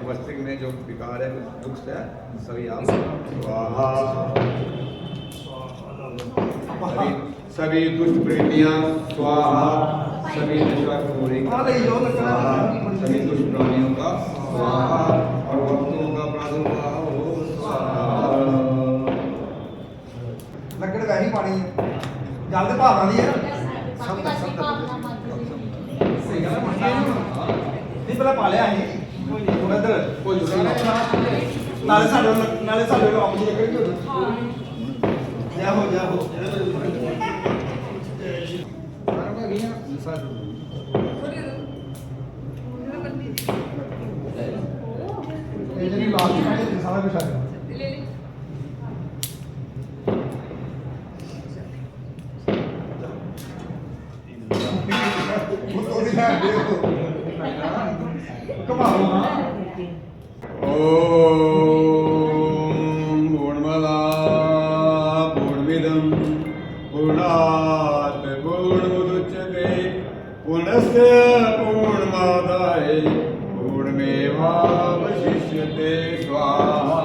मस्तिष्क में जो विकार है दुख से सभी आप स्वाहा। सभी दुष्ट वृत्तियां स्वाहा, सभी नशा स्वाहा, सभी दुष्ट प्राणियों का स्वाहा और भक्तों का प्रादुर्भाव स्वाहा। लकड़ वैसी पानी है जल के भाव आती है सही गल नहीं पहले पा लिया इधर कोई नाले साडे आप जी लकड़ जाओ जाओ ये लास्ट में सारा कुछ आ ओम पूर्णमदा पूर्णमिदं पूर्णात् पूर्णमुदच्यते पूर्णस्य पूर्णमादाय पूर्णमेवावशिष्यते स्वाहा।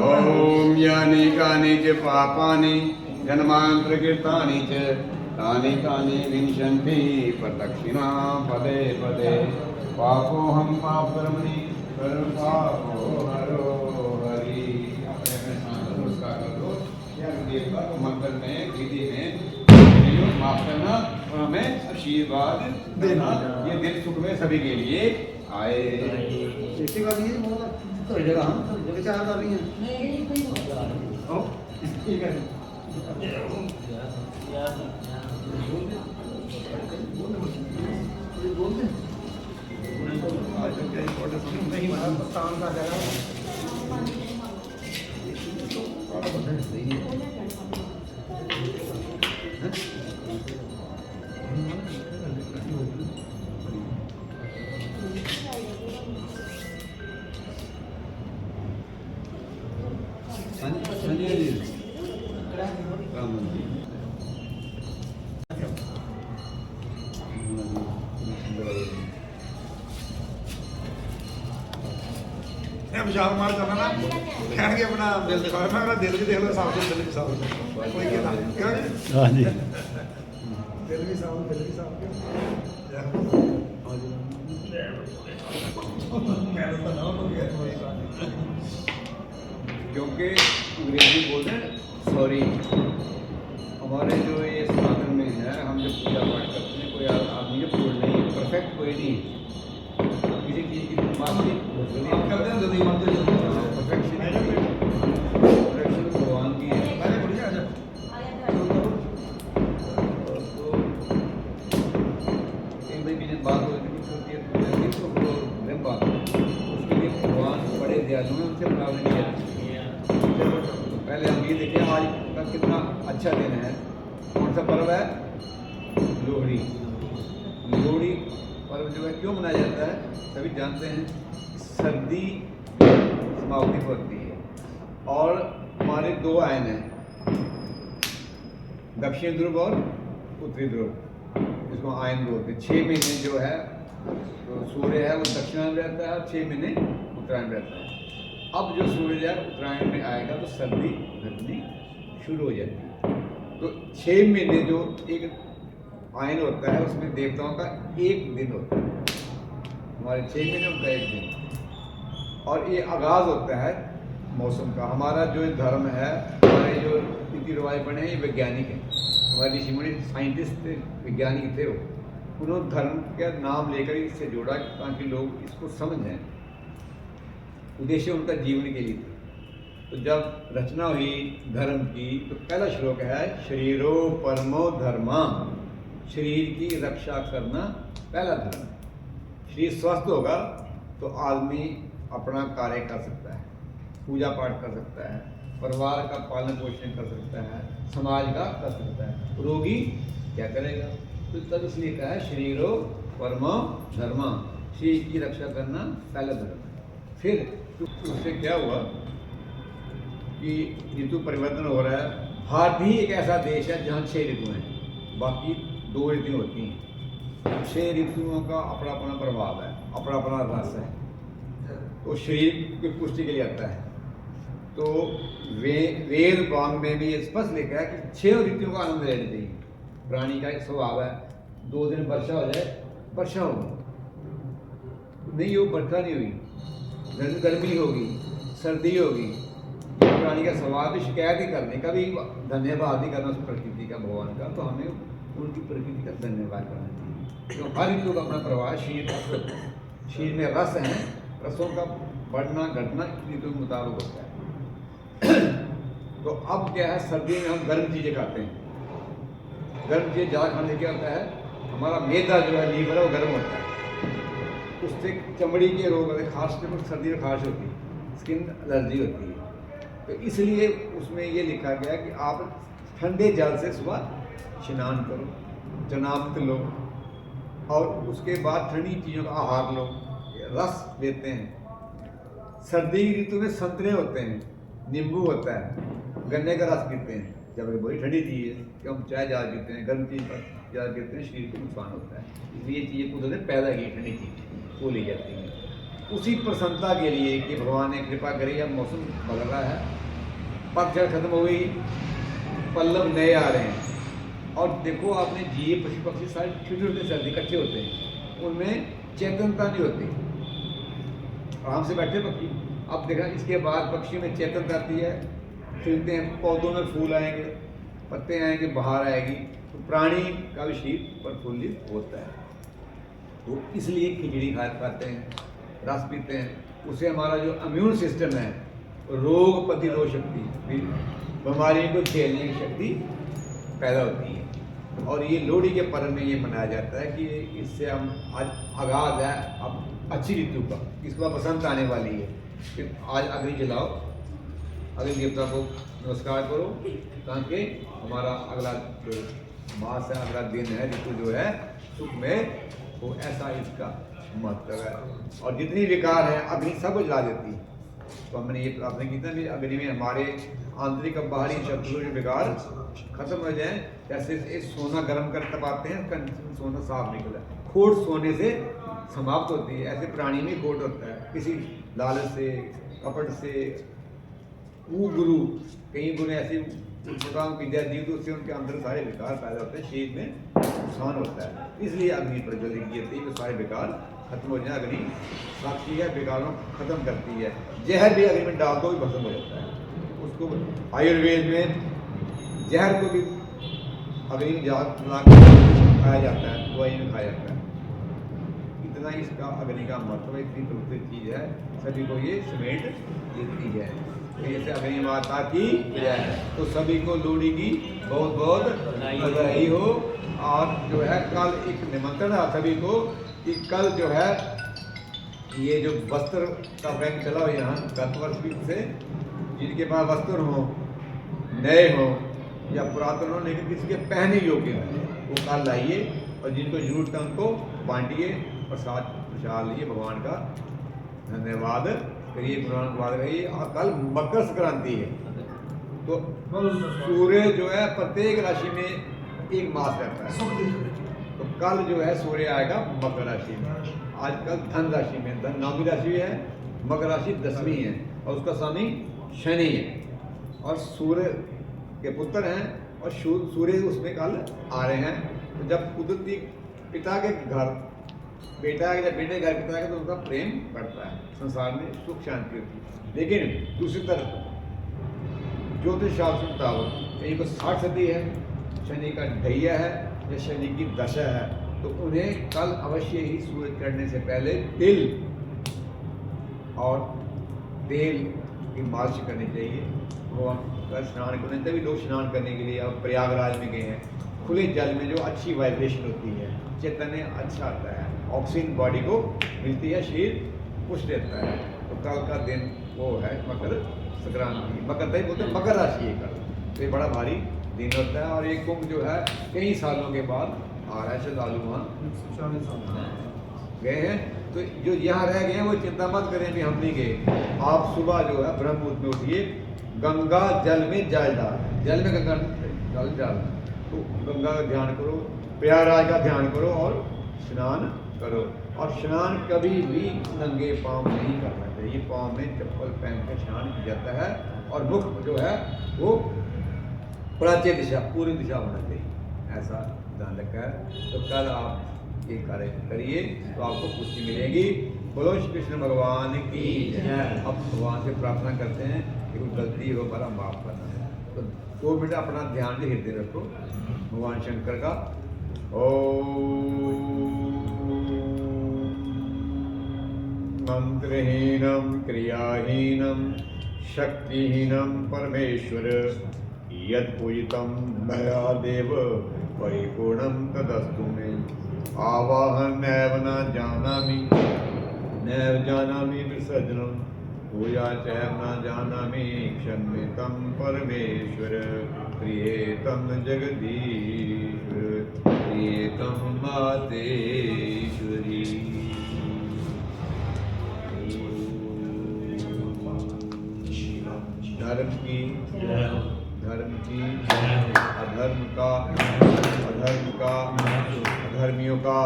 ओम यानि कानि च पापानि जन्मान्तरकृतानि च तानि तानि विंशन्ति प्रदक्षिणा पदे पदे। पापोऽहं पापकर्मणि सर्वपापो हरो हरि। अपने साथ नमस्कार कर दो या देवता को मंत्र में विधि में माफ करना और हमें आशीर्वाद देना। ये दिन सुख में सभी के लिए आए। ऐसी बात नहीं है थोड़ी जगह हम थोड़ी जगह चाह कर रही हैं ठीक है विशाल मार करना ना कहेंगे अपना दिल दिखाओ मैं अपना दिल भी देख लो साफ दिल भी साफ कोई कहता क्या हाँ जी दिल भी साफ क्योंकि अंग्रेजी बोलते हैं सॉरी। हमारे जो ये सनातन में है हम जब पूजा पाठ करते हैं कोई आदमी जो भूल नहीं है परफेक्ट कोई नहीं है किसी चीज़ की माफी करते हैं जल्दी मानते हैं परफेक्शन भगवान की है। तो एक भाई बीच बात हो रही है बात उसके लिए भगवान बड़े दयालु हैं उनसे मुकाबले नहीं करते। पहले हम ये देखें आज का कितना अच्छा दिन है। कौन सा पर्व है? लोहड़ी। लोहड़ी पर्व जो है क्यों मनाया जाता है सभी जानते हैं। सर्दी समाप्ति होती है और हमारे दो आयन हैं दक्षिण ध्रुव और उत्तरी ध्रुव जिसको आयन बोलते हैं। 6 महीने जो है तो सूर्य है वो दक्षिणायन में रहता है और 6 महीने उत्तरायण में रहता है। अब जो सूर्य है उत्तरायण में आएगा तो सर्दी घटनी शुरू हो जाती है। तो 6 महीने जो एक आयन होता है उसमें देवताओं का एक दिन होता है। हमारे 6 महीने होता है एक दिन और ये आगाज होता है मौसम का। हमारा जो धर्म है हमारे जो रीति रिवाज बने हैं ये वैज्ञानिक है। हमारे ऋषि मुनि साइंटिस्ट थे वैज्ञानिक थे वो उन्होंने धर्म का नाम लेकर इससे जोड़ा ताकि लोग इसको समझें। उद्देश्य उनका जीवन के लिए था। तो जब रचना हुई धर्म की तो पहला श्लोक है शरीरो परमो धर्मा। शरीर की रक्षा करना पहला धर्म। शरीर स्वस्थ होगा तो आदमी अपना कार्य कर सकता है, पूजा पाठ कर सकता है, परिवार का पालन पोषण कर सकता है, समाज का कर सकता है। रोगी क्या करेगा? तो तब इसलिए कहा है शरीरो परमो धर्मा। शरीर की रक्षा करना पहला धर्म है। फिर उससे क्या हुआ कि ऋतु परिवर्तन हो रहा है। भारत ही एक ऐसा देश है जहाँ 6 ऋतु हैं, बाकी 2 ऋतु होती हैं। 6 ऋतुओं का अपना अपना प्रभाव है, अपना अपना रस है, तो शरीर की पुष्टि के लिए आता है। तो वेद वांग में भी स्पष्ट लिखा है कि 6 ऋतुओं का आनंद लेना चाहिए। प्राणी का एक स्वभाव है, 2 दिन वर्षा हो जाए, वर्षा होगी, नहीं हो वर्षा नहीं हुई, गर्मी होगी, सर्दी होगी, प्राणी का स्वभाव भी शिकायत ही करने का भी, धन्यवाद ही करना उस प्रकृति का, भगवान का। तो हमें उनकी प्रकृति का धन्यवाद करना चाहिए। तो हर ऋतु का अपना प्रभाव, शरीर में रस हैं, रसों का बढ़ना घटना ऋतु के मुताबिक होता है। तो अब क्या है, सर्दी में हम गर्म चीज़ें खाते हैं। गर्म चीज़ ज़्यादा खाने से क्या होता है, हमारा मैदा जो है, लीवर है, वो गर्म होता है, उससे चमड़ी के रोग होते हैं, खासकर सर्दी में खांसी होती है, स्किन एलर्जी होती है। तो इसलिए उसमें ये लिखा गया कि आप ठंडे जल से सुबह स्नान करो, जनाब्त लो, और उसके बाद ठंडी चीज़ों का आहार लो, रस लेते हैं। सर्दी की ऋतु में संतरे होते हैं, नींबू होता है, गन्ने का रस पीते हैं, जबकि बड़ी ठंडी चीज़ है कि हम चाय ज़्यादा पीते हैं, गर्म चीज़ ज़्यादा पीते हैं, शरीर को नुकसान होता है। इसलिए ये चीज़ें कुदरत ने पैदा की, ठंडी चीज़ वो ली जाती है। उसी प्रसन्नता के लिए कि भगवान ने कृपा करी, अब मौसम बदल रहा है, पतझड़ खत्म हो गई, पल्लव नए आ रहे हैं। और देखो आपने जीव पशु पक्षी सारे छोटे छोटे सर्दी इकट्ठे होते हैं, उनमें चेतनता नहीं होती, आराम से बैठे पक्षी। अब देखा इसके बाद पक्षियों में चेतनता आती है, खिलते हैं, पौधों में फूल आएंगे, पत्ते आएंगे, बाहर आएगी, तो प्राणी का भी शरीर प्रफुल्लित होता है। तो इसलिए खिचड़ी खाते हैं, रस पीते हैं, उससे हमारा जो इम्यून सिस्टम है, रोग प्रतिरोध शक्ति, बीमारियों को झेलने की शक्ति पैदा होती है। और ये लोहड़ी के पर्व में ये मनाया जाता है कि इससे हम आज आगाज़ है अब अच्छी ऋतु का, इसके बाद बसंत आने वाली है, फिर आज अग्नि जलाओ, अग्नि देवता को नमस्कार करो, ताकि हमारा अगला जो मास है, अगला दिन है, ऋतु जो है सुख में हो, ऐसा इसका महत्व है। और जितनी विकार है अग्नि सब जला देती है। तो हमने ये प्रार्थना की था कि अग्नि में हमारे आंतरिक और बाहरी शत्रु जो विकार खत्म हो जाए। जैसे एक सोना गर्म कर तपाते हैं, सोना साफ निकला, खोट सोने से समाप्त होती है, ऐसे प्राणी में खोट होता है, किसी लालच से, कपट से, गुरु कई गुरु ऐसी उठपटांग विद्या दी तो उससे उनके अंदर सारे विकार पैदा होते हैं, शरीर में नुकसान होता है। इसलिए अग्नि प्रज्वलित की जाती है कि सारे विकार खत्म हो जाए। अग्नि साक्षी है, विकारों खत्म करती है। जहर भी अग्नि में डाल दो भी भस्म हो जाता है। उसको आयुर्वेद में जहर को भी अग्नि में जला खाया जाता है, दवाई में खाया जाता है। इतना इसका अग्नि का महत्व है, इतनी पवित्र चीज़ है, सभी को ये समेट देती है। जैसे अग्नि माता की जय, तो सभी को लोहड़ी की बहुत बहुत बधाई हो। और जो है कल एक निमंत्रण है सभी को कि कल जो है ये जो वस्त्र का बैंक चला हो यहाँ गत वर्ष से, जिनके पास वस्त्र हो, नए हो या पुरातन हो, लेकिन किसी के पहने योग्य हो, वो कल लाइए, और जिनको जरूरत है उनको बांटिए, प्रसाद प्रसाद लिए, भगवान का धन्यवाद करिए, पुराण बाद रहिए। और कल मकर संक्रांति है, तो सूर्य जो है प्रत्येक राशि में एक मास रहता है, तो कल जो है सूर्य आएगा मकर राशि में। आजकल धन राशि में, धन 9वीं राशि है, मकर राशि 10वीं है, और उसका स्वामी शनि है, और सूर्य के पुत्र हैं, और सूर्य उसमें कल आ रहे हैं। तो जब कुदरती पिता के घर बेटा है, जब बेटे घर पिता है, तो उनका प्रेम बढ़ता है, संसार में सुख शांति होती है। लेकिन दूसरी तरफ ज्योतिष शास्त्र मुताबिक कहीं को 60 सदी है, शनि का ढैया है या शनि की दशा है, तो उन्हें कल अवश्य ही सूरज चढ़ने से पहले तिल और तेल की मालिश करनी चाहिए। भगवान का स्नान करने, तभी लोग स्नान करने के लिए अब प्रयागराज में गए हैं। खुले जल में जो अच्छी वाइब्रेशन होती है, चैतन्य अच्छा आता है, ऑक्सीजन बॉडी को मिलती है, शरीर पुष्ट रहता है। तो कल का दिन वो है मकर संक्रांति, मकर तय बोलते हैं, मकर राशि है कल, तो ये बड़ा भारी दिन होता है। और ये कुंभ जो है कई सालों के बाद आ रहा है, श्रद्धालु वहाँ गए हैं। तो जो यहाँ रह गए हैं वो चिंता मत करें भी हम नहीं गए। आप सुबह जो है ब्रह्म मुहूर्त में उठिए, गंगा जल में जल डाल, जल में गंगा जल डाल, तो गंगा का ध्यान करो, प्रयागराज का ध्यान करो और स्नान करो। और स्नान कभी भी नंगे पाँव नहीं करना चाहिए, पाँव में चप्पल पहन कर स्नान किया जाता है। और मुख जो है वो प्राच्य दिशा, पूरी दिशा होना चाहिए, ऐसा ध्यान रखा है। तो कल आप ये कार्य करिए तो आपको पुष्टि मिलेगी। बोलो श्री कृष्ण भगवान की जय। अब भगवान से प्रार्थना करते हैं कि कोई गलती हो हमारा माफ करना है। तो 2 मिनट अपना ध्यान भी हृदय रखो भगवान शंकर का। ओम मंत्रहीनम क्रियाहीनम शक्तिहीनम परमेश्वर यत्पूजितं मया देव परिपूर्णं तदस्तु मे। आवाहन नैव न जानामि, नैव जानामि विसर्जनं, पूजा चैव न जानामि क्षम्यतां परमेश्वर। प्रियेतं जगदीश्वर, प्रियेतं मातेश्वरी। धर्म की अधर्म का, अधर्मियों का,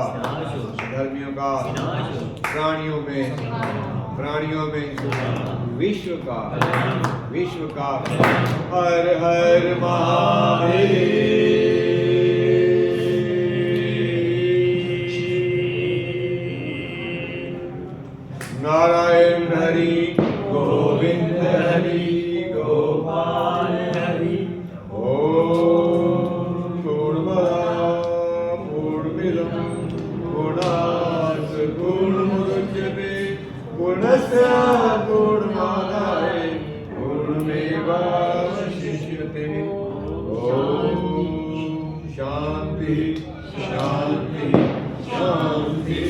प्राणियों में विश्व का हर हर महादेव। नारायण हरि गोविंद हरि गोपाल हरि। ओम पूर्णमदा पूर्णमिदं पूर्णात् पूर्णमुदच्यते पूर्णस्य पूर्णमादाय पूर्णमेवावशिष्यते। ओम शांति शांति शांति।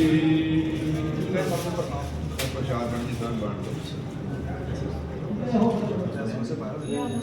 प्रसाद बांट दो।